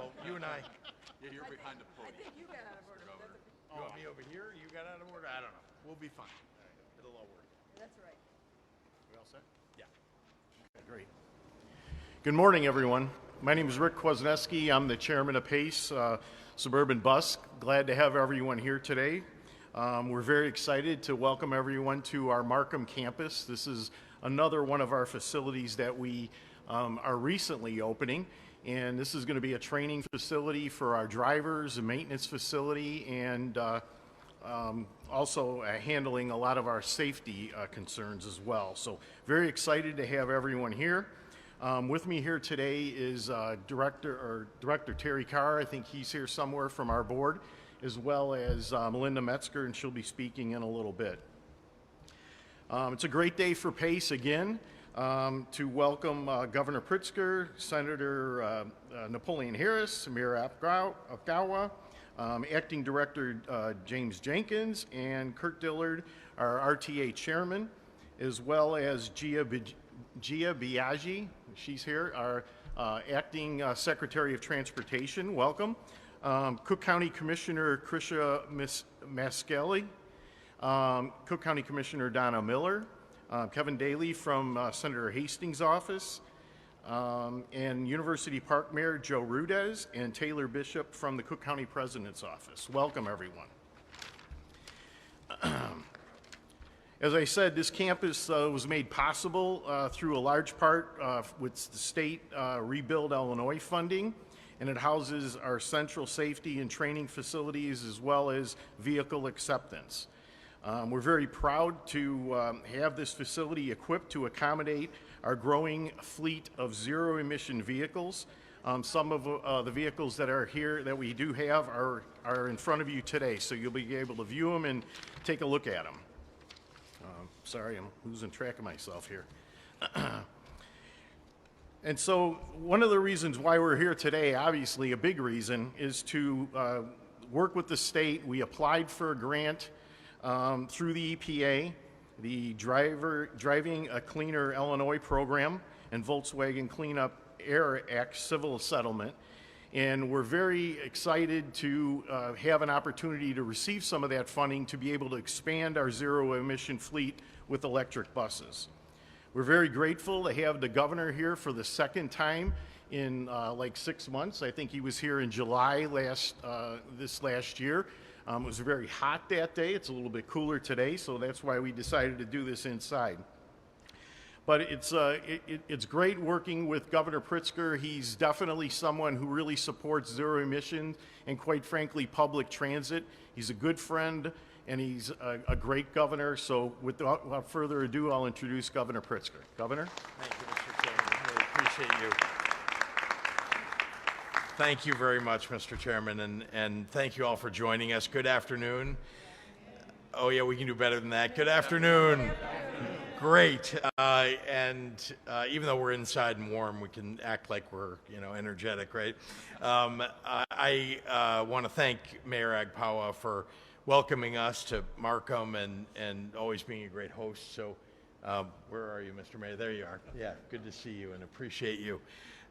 well, you and I. Yeah, you're behind the I podium. think you got out of order. Governor. You want me over here? You got out of order? I don't know. We'll be fine. It'll all work. That's right. We all set? Yeah. Okay, great. Good morning, everyone. My name is Rick Kwasniewski. I'm the chairman of PACE Suburban Bus. Glad to have everyone here today. We're very excited to welcome everyone to our Markham campus. This is another one of our facilities that we are recently opening. And this is going to be a training facility for our drivers, a maintenance facility, and also handling a lot of our safety concerns as well. So very excited to have everyone here. With me here today is Director Terry Carr. I think he's here somewhere from our board, as well as Melinda Metzger, and she'll be speaking in a little bit. It's a great day for PACE again. To welcome Governor Pritzker, Senator Napoleon Harris, Mayor Apgawa, Acting Director James Jenkins, and Kurt Dillard, our RTA Chairman, as well as Gia Biaggi, she's here, our Acting Secretary of Transportation, welcome. Cook County Commissioner Krisha Maskelli, Cook County Commissioner Donna Miller, Kevin Daly from Senator Hastings' office, and University Park Mayor Joe Rudez, and Taylor Bishop from the Cook County President's office. Welcome, everyone. As I said, this campus was made possible through a large part with the state Rebuild Illinois funding, and it houses our central safety and training facilities as well as vehicle acceptance. We're very proud to have this facility equipped to accommodate our growing fleet of zero-emission vehicles. Some of the vehicles that are here that we do have are in front of you today, so you'll be able to view them and take a look at them. Sorry, I'm losing track of myself here. And so one of the reasons why we're here today, obviously a big reason, is to work with the state. We applied for a grant through the EPA, the Driving a Cleaner Illinois program, and Volkswagen Clean Up Air Act civil settlement. And we're very excited to have an opportunity to receive some of that funding to be able to expand our zero-emission fleet with electric buses. We're very grateful to have the governor here for the second time in like 6 months. I think he was here in July this last year. It was very hot that day. It's a little bit cooler today, so that's why we decided to do this inside. But it's great working with Governor Pritzker. He's definitely someone who really supports zero emission and, quite frankly, public transit. He's a good friend, and he's a great governor. So without further ado, I'll introduce Governor Pritzker. Governor? Thank you, Mr. Chairman. I really appreciate you. Thank you very much, Mr. Chairman, and thank you all for joining us. Good afternoon. Oh, yeah, we can do better than that. Good afternoon. Great. And even though we're inside and warm, we can act like we're, energetic, right? I want to thank Mayor Apgawa for welcoming us to Markham and always being a great host. So where are you, Mr. Mayor? There you are. Yeah, good to see you and appreciate you.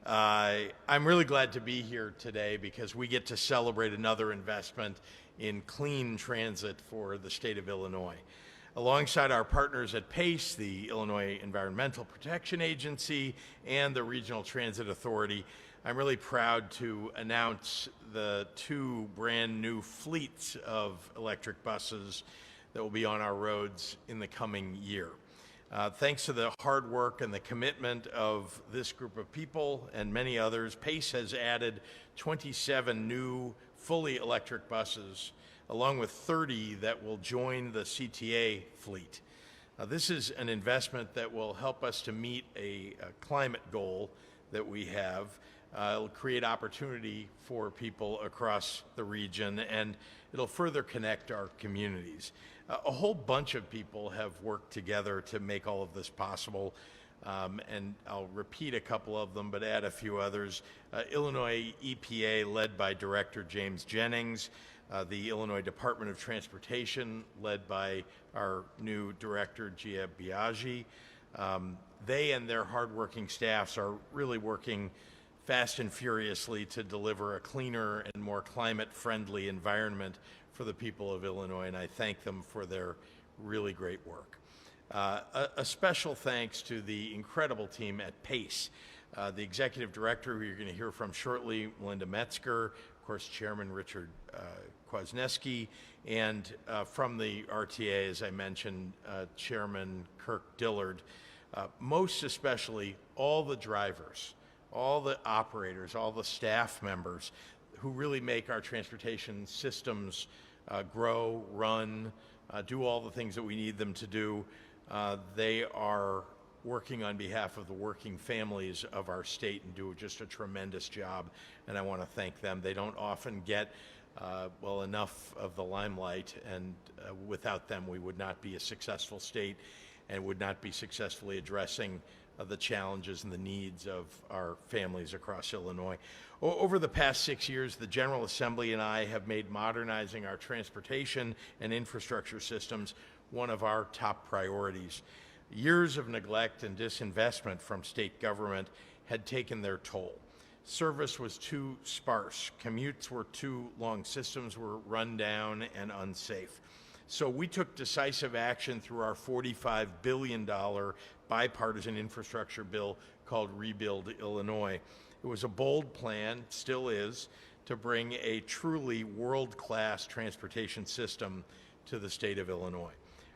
I'm really glad to be here today because we get to celebrate another investment in clean transit for the state of Illinois. Alongside our partners at PACE, the Illinois Environmental Protection Agency, and the Regional Transit Authority, I'm really proud to announce the 2 brand new fleets of electric buses that will be on our roads in the coming year. Thanks to the hard work and the commitment of this group of people and many others, PACE has added 27 new fully electric buses, along with 30 that will join the CTA fleet. This is an investment that will help us to meet a climate goal that we have. It'll create opportunity for people across the region, and it'll further connect our communities. A whole bunch of people have worked together to make all of this possible, and I'll repeat a couple of them, but add a few others. Illinois EPA, led by Director James Jennings, the Illinois Department of Transportation, led by our new director, Gia Biaggi. They and their hardworking staffs are really working fast and furiously to deliver a cleaner and more climate-friendly environment for the people of Illinois, and I thank them for their really great work. A special thanks to the incredible team at PACE, the Executive Director, who you're going to hear from shortly, Melinda Metzger, of course, Chairman Richard Kwasniewski, and from the RTA, as I mentioned, Chairman Kirk Dillard. Most especially, all the drivers, all the operators, all the staff members who really make our transportation systems grow, run, do all the things that we need them to do. They are working on behalf of the working families of our state and do just a tremendous job, and I want to thank them. They don't often get enough of the limelight, and without them we would not be a successful state and would not be successfully addressing the challenges and the needs of our families across Illinois. Over the past 6 years, the General Assembly and I have made modernizing our transportation and infrastructure systems one of our top priorities. Years of neglect and disinvestment from state government had taken their toll. Service was too sparse, commutes were too long, systems were run down and unsafe. So we took decisive action through our $45 billion bipartisan infrastructure bill called Rebuild Illinois. It was a bold plan, still is, to bring a truly world-class transportation system to the state of Illinois.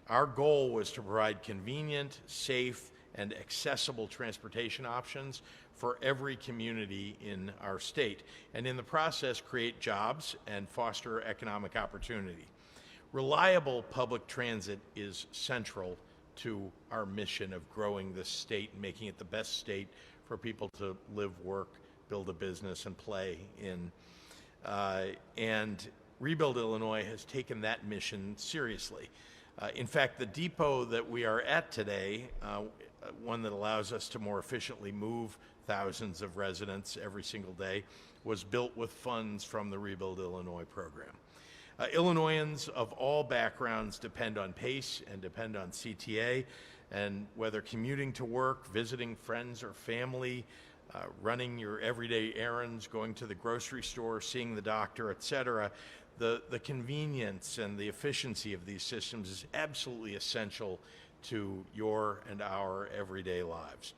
Our goal was to provide convenient, safe, and accessible transportation options for every community in our state, and in the process create jobs and foster economic opportunity. Reliable public transit is central to our mission of growing this state and making it the best state for people to live, work, build a business, and play in. And Rebuild Illinois has taken that mission seriously. In fact, the depot that we are at today, one that allows us to more efficiently move thousands of residents every single day, was built with funds from the Rebuild Illinois program. Illinoisans of all backgrounds depend on PACE and depend on CTA, and whether commuting to work, visiting friends or family, running your everyday errands, going to the grocery store, seeing the doctor, etc., the convenience and the efficiency of these systems is absolutely essential to your and our everyday lives.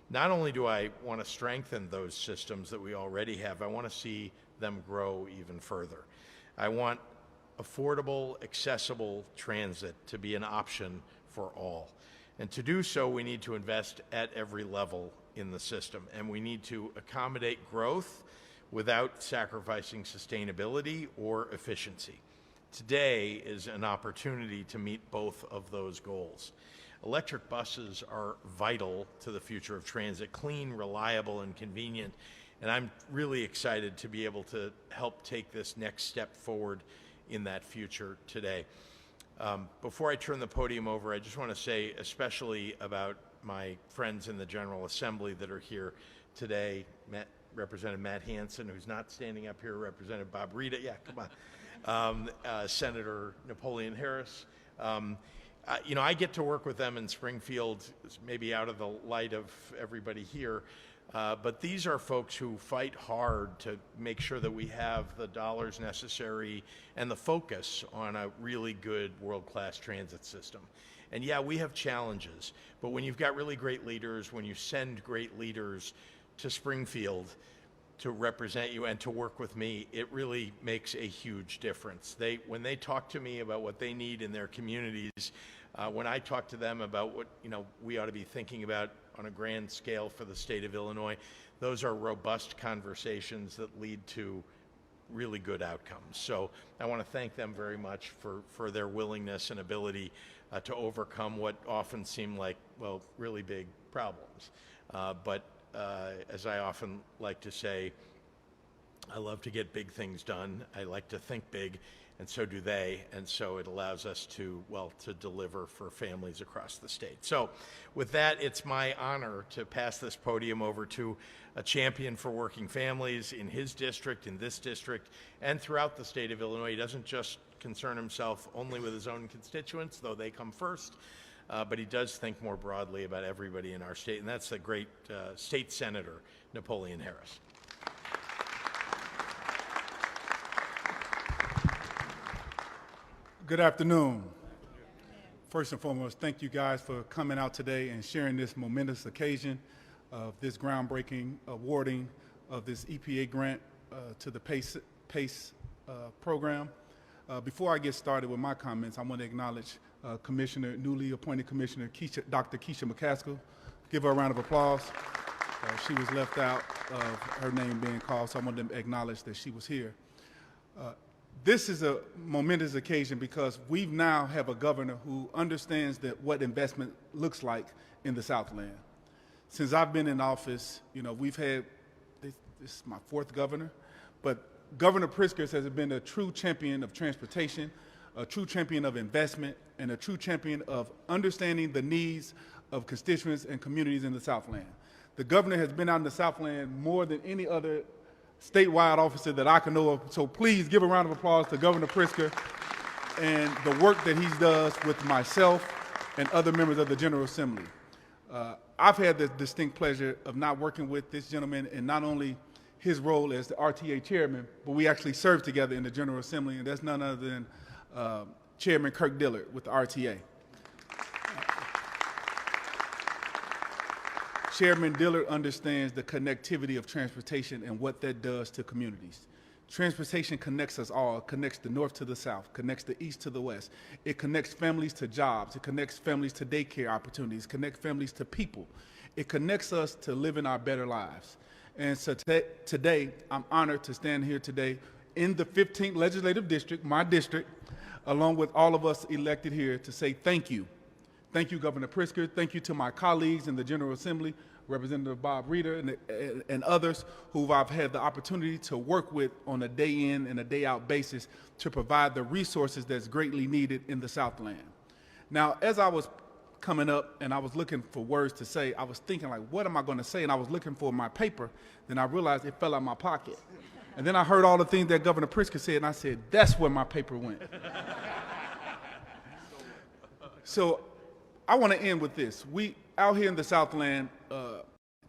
Not only do I want to strengthen those systems that we already have, I want to see them grow even further. I want affordable, accessible transit to be an option for all. And to do so, we need to invest at every level in the system, and we need to accommodate growth without sacrificing sustainability or efficiency. Today is an opportunity to meet both of those goals. Electric buses are vital to the future of transit, clean, reliable, and convenient, and I'm really excited to be able to help take this next step forward in that future today. Before I turn the podium over, I just want to say especially about my friends in the General Assembly that are here today, Representative Matt Hansen, who's not standing up here, Representative Bob Rita, yeah, come on, Senator Napoleon Harris. I get to work with them in Springfield, maybe out of the light of everybody here, but these are folks who fight hard to make sure that we have the dollars necessary and the focus on a really good world-class transit system. And yeah, we have challenges, but when you've got really great leaders, when you send great leaders to Springfield to represent you and to work with me, it really makes a huge difference. When they talk to me about what they need in their communities, when I talk to them about what we ought to be thinking about on a grand scale for the state of Illinois, those are robust conversations that lead to really good outcomes. So I want to thank them very much for their willingness and ability to overcome what often seem like, really big problems. But as I often like to say, I love to get big things done. I like to think big, and so do they. And so it allows us to deliver for families across the state. So with that, it's my honor to pass this podium over to a champion for working families in his district, in this district, and throughout the state of Illinois. He doesn't just concern himself only with his own constituents, though they come first. But he does think more broadly about everybody in our state, and that's the great State Senator Napoleon Harris. Good afternoon. First and foremost, thank you guys for coming out today and sharing this momentous occasion of this groundbreaking awarding of this EPA grant to the PACE program. Before I get started with my comments, I want to acknowledge newly appointed Commissioner Dr. Keisha McCaskill. Give her a round of applause. She was left out of her name being called, so I want to acknowledge that she was here. This is a momentous occasion because we now have a governor who understands what investment looks like in the Southland. Since I've been in office, we've had, this is my fourth governor, but Governor Pritzker has been a true champion of transportation, a true champion of investment, and a true champion of understanding the needs of constituents and communities in the Southland. The governor has been out in the Southland more than any other statewide officer that I can know of. So please give a round of applause to Governor Pritzker and the work that he does with myself and other members of the General Assembly. I've had the distinct pleasure of not working with this gentleman in not only his role as the RTA Chairman, but we actually serve together in the General Assembly, and that's none other than Chairman Kirk Dillard with the RTA. Chairman Dillard understands the connectivity of transportation and what that does to communities. Transportation connects us all. It connects the north to the south, connects the east to the west. It connects families to jobs. It connects families to daycare opportunities, connects families to people. It connects us to living our better lives. And so today, I'm honored to stand here today in the 15th Legislative District, my district, along with all of us elected here to say thank you. Thank you, Governor Pritzker. Thank you to my colleagues in the General Assembly, Representative Bob Reeder and others who I've had the opportunity to work with on a day in and a day out basis to provide the resources that's greatly needed in the Southland. Now, as I was coming up and I was looking for words to say, I was thinking like, what am I going to say? And I was looking for my paper. Then I realized it fell out of my pocket. And then I heard all the things that Governor Pritzker said, and I said, that's where my paper went. So I want to end with this. We out here in the Southland,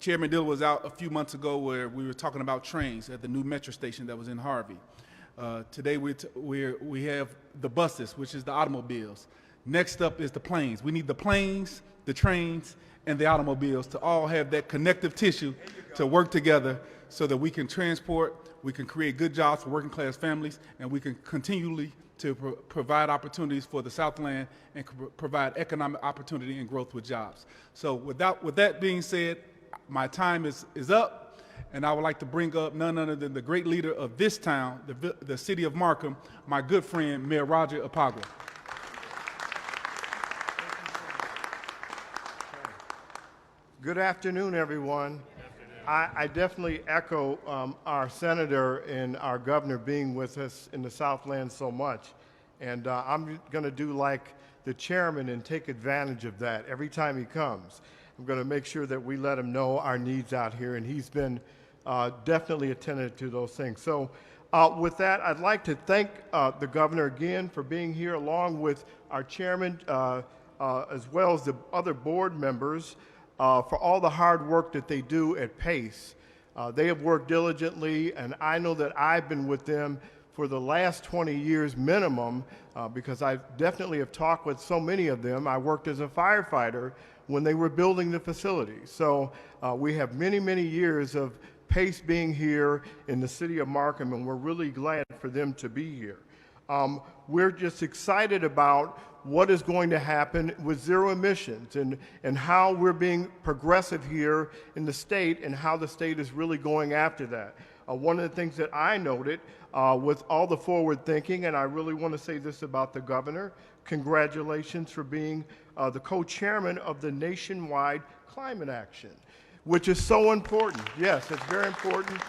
Chairman Dillard was out a few months ago where we were talking about trains at the new metro station that was in Harvey. Today we have the buses, which is the automobiles. Next up is the planes. We need the planes, the trains, and the automobiles to all have that connective tissue to work together so that we can transport, we can create good jobs for working class families, and we can continually to provide opportunities for the Southland and provide economic opportunity and growth with jobs. So with that being said, my time is up, and I would like to bring up none other than the great leader of this town, the city of Markham, my good friend, Mayor Roger Apagua. Good afternoon, everyone. I definitely echo our senator and our governor being with us in the Southland so much. And I'm going to do like the chairman and take advantage of that every time he comes. I'm going to make sure that we let him know our needs out here, and he's been definitely attentive to those things. So with that, I'd like to thank the governor again for being here, along with our chairman, as well as the other board members, for all the hard work that they do at PACE. They have worked diligently, and I know that I've been with them for the last 20 years minimum, because I definitely have talked with so many of them. I worked as a firefighter when they were building the facility. So we have many, many years of PACE being here in the city of Markham, and we're really glad for them to be here. We're just excited about what is going to happen with zero emissions and how we're being progressive here in the state and how the state is really going after that. One of the things that I noted with all the forward thinking, and I really want to say this about the governor, congratulations for being the co-chairman of the nationwide climate action, which is so important. Yes, it's very important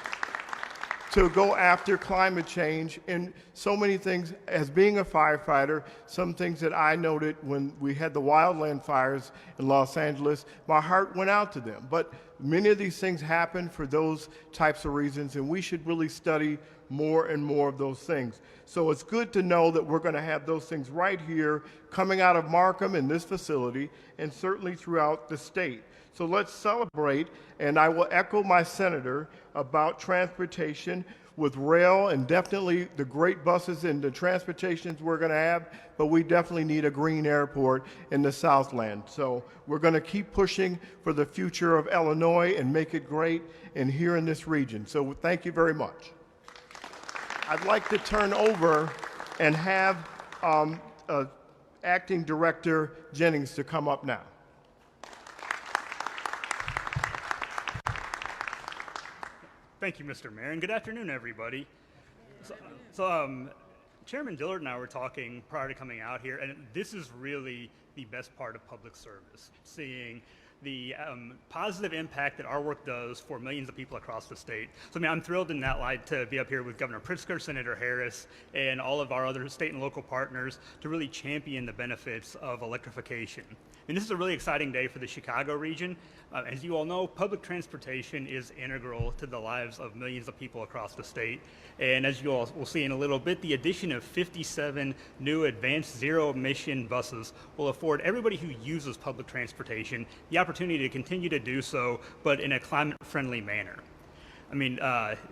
to go after climate change and so many things. As being a firefighter, some things that I noted when we had the wildland fires in Los Angeles, my heart went out to them. But many of these things happen for those types of reasons, and we should really study more and more of those things. So it's good to know that we're going to have those things right here coming out of Markham in this facility and certainly throughout the state. So let's celebrate, and I will echo my senator about transportation. with rail and definitely the great buses and the transportations we're going to have, but we definitely need a green airport in the Southland. So we're going to keep pushing for the future of Illinois and make it great and here in this region. So thank you very much. I'd like to turn over and have Acting Director Jennings to come up now. Thank you, Mr. Mayor, and good afternoon, everybody. So, Chairman Dillard and I were talking prior to coming out here, and this is really the best part of public service, seeing the positive impact that our work does for millions of people across the state. So, I mean, I'm thrilled in that light to be up here with Governor Pritzker, Senator Harris, and all of our other state and local partners to really champion the benefits of electrification. And this is a really exciting day for the Chicago region. As you all know, public transportation is integral to the lives of millions of people across the state. And as you all will see in a little bit, the addition of 57 new advanced zero-emission buses will afford everybody who uses public transportation the opportunity to continue to do so, but in a climate-friendly manner. I mean,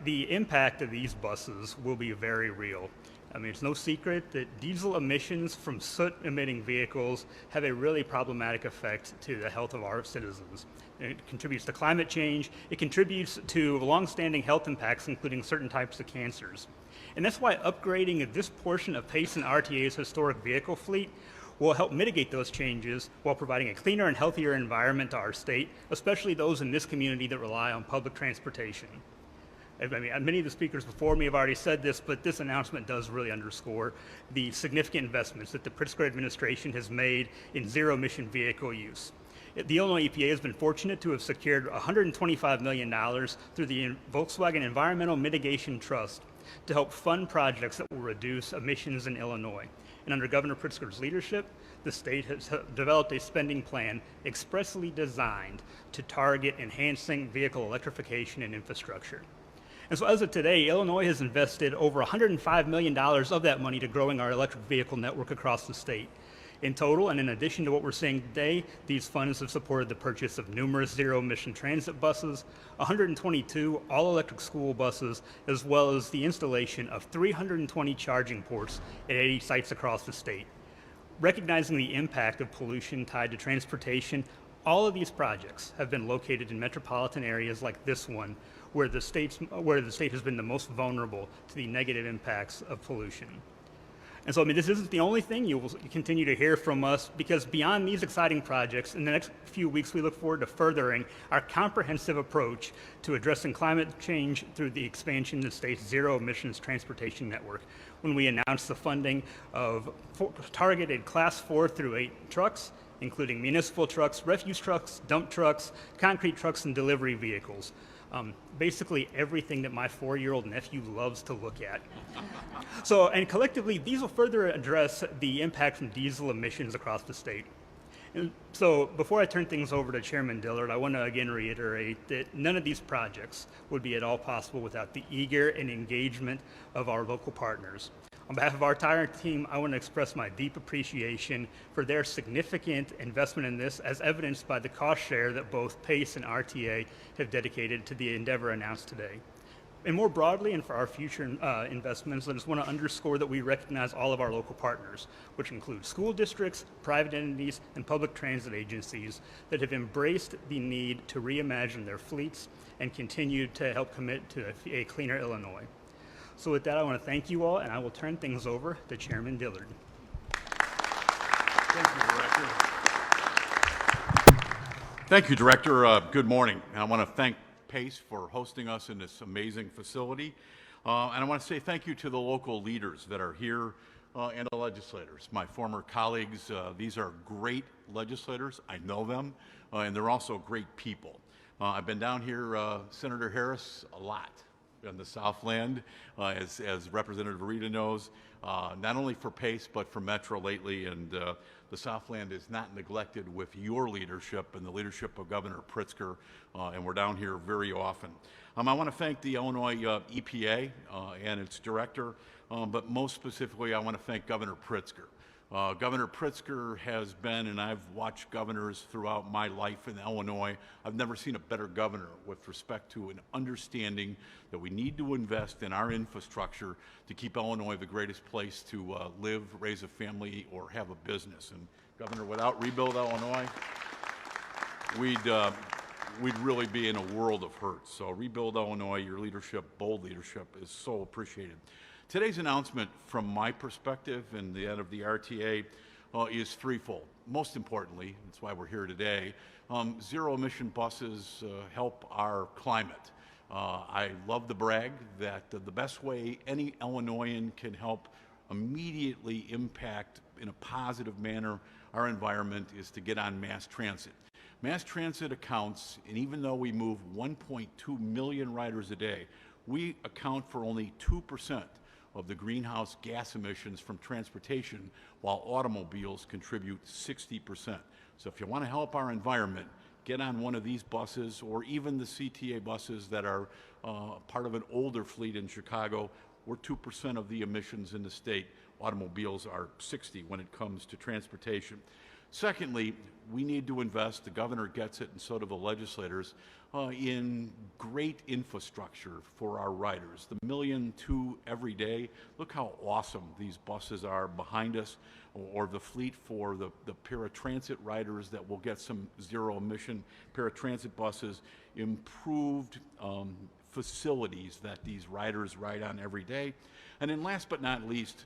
the impact of these buses will be very real. I mean, it's no secret that diesel emissions from soot-emitting vehicles have a really problematic effect to the health of our citizens. It contributes to climate change. It contributes to long-standing health impacts, including certain types of cancers. And that's why upgrading this portion of PACE and RTA's historic vehicle fleet will help mitigate those changes while providing a cleaner and healthier environment to our state, especially those in this community that rely on public transportation. I mean, many of the speakers before me have already said this, but this announcement does really underscore the significant investments that the Pritzker administration has made in zero-emission vehicle use. The Illinois EPA has been fortunate to have secured $125 million through the Volkswagen Environmental Mitigation Trust to help fund projects that will reduce emissions in Illinois. And under Governor Pritzker's leadership, the state has developed a spending plan expressly designed to target enhancing vehicle electrification and infrastructure. And so as of today, Illinois has invested over $105 million of that money to growing our electric vehicle network across the state. In total, and in addition to what we're seeing today, these funds have supported the purchase of numerous zero-emission transit buses, 122 all-electric school buses, as well as the installation of 320 charging ports at 80 sites across the state. Recognizing the impact of pollution tied to transportation, all of these projects have been located in metropolitan areas like this one, where the state has been the most vulnerable to the negative impacts of pollution. And so, I mean, this isn't the only thing you will continue to hear from us, because beyond these exciting projects, in the next few weeks, we look forward to furthering our comprehensive approach to addressing climate change through the expansion of the state's zero-emissions transportation network, when we announce the funding of targeted Class 4 through 8 trucks, including municipal trucks, refuse trucks, dump trucks, concrete trucks, and delivery vehicles. Basically everything that my 4-year-old nephew loves to look at. So, and collectively, these will further address the impact from diesel emissions across the state. And so, before I turn things over to Chairman Dillard, I want to again reiterate that none of these projects would be at all possible without the eager and engagement of our local partners. On behalf of our entire team, I want to express my deep appreciation for their significant investment in this, as evidenced by the cost share that both PACE and RTA have dedicated to the endeavor announced today. And more broadly, and for our future investments, I just want to underscore that we recognize all of our local partners, which include school districts, private entities, and public transit agencies that have embraced the need to reimagine their fleets and continue to help commit to a cleaner Illinois. So with that, I want to thank you all, and I will turn things over to Chairman Dillard. Thank you, Director. Thank you, Director. Good morning. And I want to thank PACE for hosting us in this amazing facility. And I want to say thank you to the local leaders that are here and the legislators, my former colleagues. These are great legislators. I know them, and they're also great people. I've been down here, Senator Harris, a lot in the Southland, as Representative Rita knows, not only for PACE, but for Metro lately, and the Southland is not neglected with your leadership and the leadership of Governor Pritzker, and we're down here very often. I want to thank the Illinois EPA and its director, but most specifically, I want to thank Governor Pritzker Governor Pritzker has been, and I've watched governors throughout my life in Illinois, I've never seen a better governor with respect to an understanding that we need to invest in our infrastructure to keep Illinois the greatest place to live, raise a family, or have a business. And Governor, without Rebuild Illinois, we'd really be in a world of hurt. So Rebuild Illinois, your leadership, bold leadership, is so appreciated. Today's announcement, from my perspective and the end of the RTA, is threefold. Most importantly, that's why we're here today, zero-emission buses help our climate. I love to brag that the best way any Illinoisan can help immediately impact in a positive manner our environment is to get on mass transit. Mass transit accounts, and even though we move 1.2 million riders a day, we account for only 2% of the greenhouse gas emissions from transportation, while automobiles contribute 60%. So if you want to help our environment, get on one of these buses, or even the CTA buses that are part of an older fleet in Chicago. We're 2% of the emissions in the state. Automobiles are 60 when it comes to transportation. Secondly, we need to invest, the governor gets it and so do the legislators, in great infrastructure for our riders. The 1.2 million every day, look how awesome these buses are behind us, or the fleet for the paratransit riders that will get some zero-emission paratransit buses, improved facilities that these riders ride on every day. And then last but not least,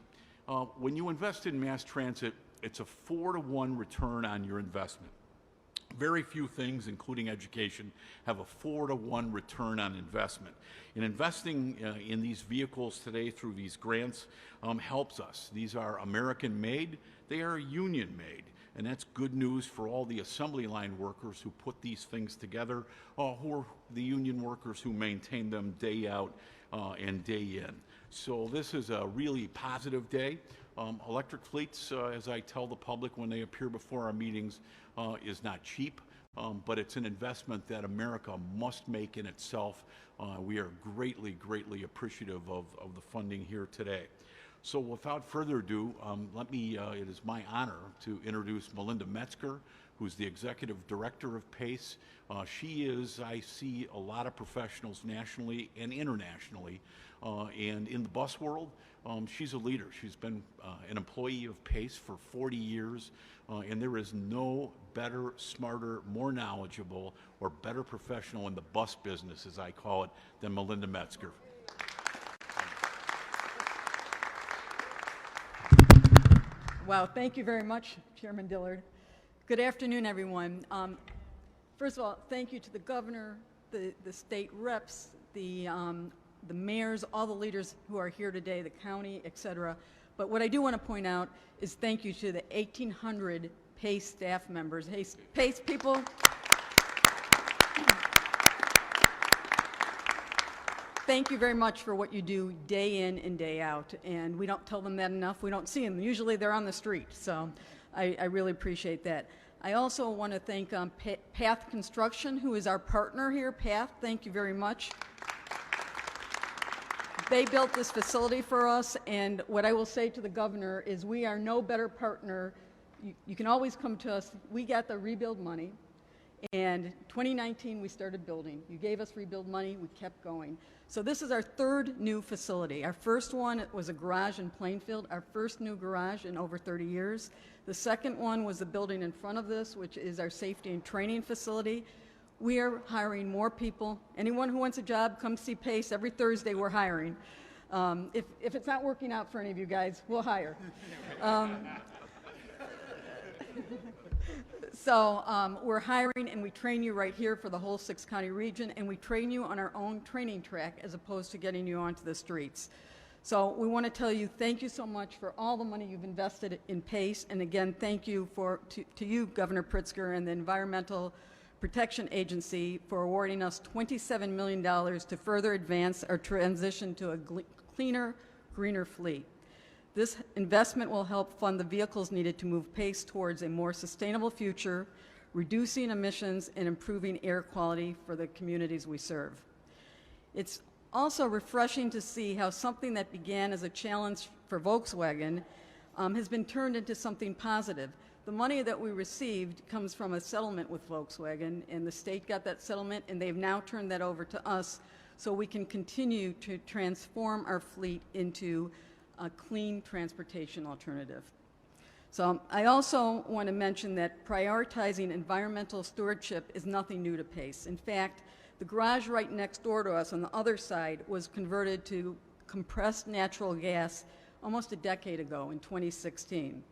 when you invest in mass transit, it's a 4-to-1 return on your investment. Very few things, including education, have a 4-to-1 return on investment. And investing in these vehicles today through these grants helps us. These are American-made, they are union-made. And that's good news for all the assembly line workers who put these things together, who are the union workers who maintain them day out and day in. So this is a really positive day. Electric fleets, as I tell the public when they appear before our meetings, is not cheap, but it's an investment that America must make in itself. We are greatly, greatly appreciative of the funding here today. So without further ado, it is my honor to introduce Melinda Metzger, who's the Executive Director of PACE. She is, I see a lot of professionals nationally and internationally, and in the bus world, she's a leader. She's been an employee of PACE for 40 years, and there is no better, smarter, more knowledgeable, or better professional in the bus business, as I call it, than Melinda Metzger. Wow, thank you very much, Chairman Dillard. Good afternoon, everyone. First of all, thank you to the governor, the state reps, the mayors, all the leaders who are here today, the county, et cetera. But what I do want to point out is thank you to the 1,800 PACE staff members. Hey, PACE people. Thank you very much for what you do day in and day out. And we don't tell them that enough. We don't see them. Usually they're on the street. So I really appreciate that. I also want to thank Path Construction, who is our partner here. Path, thank you very much. They built this facility for us, and what I will say to the governor is we are no better partner. You can always come to us. We got the rebuild money, and 2019 we started building. You gave us rebuild money, we kept going. So this is our third new facility. Our first one was a garage in Plainfield, our first new garage in over 30 years. The second one was the building in front of this, which is our safety and training facility. We are hiring more people. Anyone who wants a job, come see PACE. Every Thursday we're hiring. If it's not working out for any of you guys, we'll hire. So we're hiring, and we train you right here for the whole 6-county region, and we train you on our own training track as opposed to getting you onto the streets. So we want to tell you thank you so much for all the money you've invested in PACE, and again, thank you to you, Governor Pritzker, and the Environmental Protection Agency for awarding us $27 million to further advance our transition to a cleaner, greener fleet. This investment will help fund the vehicles needed to move PACE towards a more sustainable future, reducing emissions and improving air quality for the communities we serve. It's also refreshing to see how something that began as a challenge for Volkswagen has been turned into something positive. The money that we received comes from a settlement with Volkswagen, and the state got that settlement, and they've now turned that over to us so we can continue to transform our fleet into a clean transportation alternative. So I also want to mention that prioritizing environmental stewardship is nothing new to PACE. In fact, the garage right next door to us on the other side was converted to compressed natural gas almost a decade ago in 2016.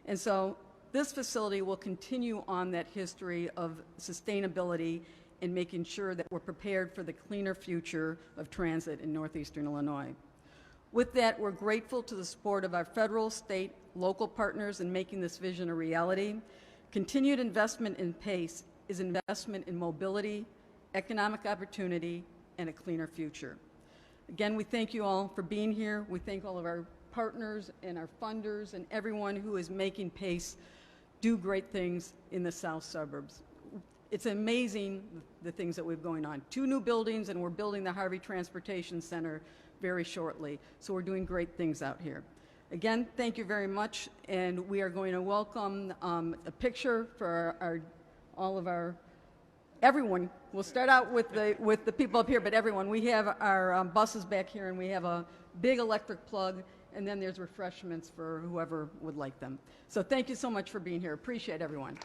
And so this facility will continue on that history of sustainability and making sure that we're prepared for the cleaner future of transit in northeastern Illinois. With that, we're grateful to the support of our federal, state, local partners in making this vision a reality. Continued investment in PACE is investment in mobility, economic opportunity, and a cleaner future. Again, we thank you all for being here. We thank all of our partners and our funders and everyone who is making PACE do great things in the south suburbs. It's amazing the things that we've going on. 2 new buildings, and we're building the Harvey Transportation Center very shortly. So we're doing great things out here. Again, thank you very much, and we are going to welcome a picture for all of our everyone. We'll start out with the people up here, but everyone. We have our buses back here, and we have a big electric plug, and then there's refreshments for whoever would like them. So thank you so much for being here. Appreciate everyone.